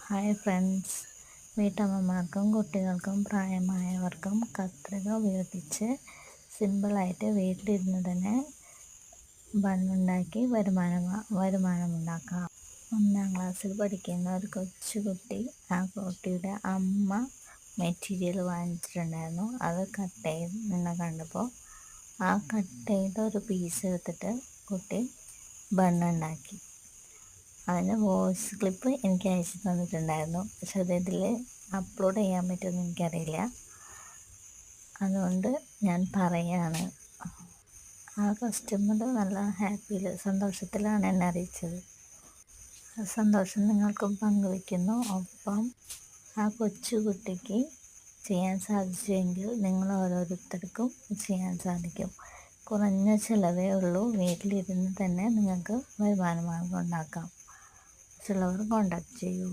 Hi friends, വീട്ടമ്മമാർക്കും കുട്ടികൾക്കും പ്രായമായവർക്കും കത്രിക ഉപയോഗിച്ച് സിമ്പിളായിട്ട് വീട്ടിലിരുന്ന് തന്നെ ബണ്ണുണ്ടാക്കി വരുമാനമുണ്ടാക്കാം. 1ാം ക്ലാസ്സിൽ പഠിക്കുന്ന ഒരു കൊച്ചുകുട്ടി, ആ കുട്ടിയുടെ അമ്മ മെറ്റീരിയൽ വാങ്ങിച്ചിട്ടുണ്ടായിരുന്നു. അത് കട്ട് ചെയ്യുന്ന കണ്ടപ്പോൾ ആ കട്ട് ചെയ്ത ഒരു പീസ് എടുത്തിട്ട് കുട്ടി ബണ്ണുണ്ടാക്കി. അതിന് വോയിസ് ക്ലിപ്പ് എനിക്ക് അയച്ചു തന്നിട്ടുണ്ടായിരുന്നു. പക്ഷെ അതിൽ അപ്ലോഡ് ചെയ്യാൻ പറ്റുമെന്ന് എനിക്കറിയില്ല. അതുകൊണ്ട് ഞാൻ പറയാണ്. ആ കസ്റ്റമർ നല്ല സന്തോഷത്തിലാണ് എന്നെ അറിയിച്ചത്. ആ സന്തോഷം നിങ്ങൾക്കും പങ്കുവയ്ക്കുന്നു. ഒപ്പം ആ കൊച്ചുകുട്ടിക്ക് ചെയ്യാൻ സാധിച്ചുവെങ്കിൽ നിങ്ങൾ ഓരോരുത്തർക്കും ചെയ്യാൻ സാധിക്കും. കുറഞ്ഞ ചിലവേ ഉള്ളൂ. വീട്ടിലിരുന്ന് തന്നെ നിങ്ങൾക്ക് വരുമാനമാർഗം ഉണ്ടാക്കാം. മറ്റുള്ളവർ കോൺടാക്റ്റ് ചെയ്യൂ.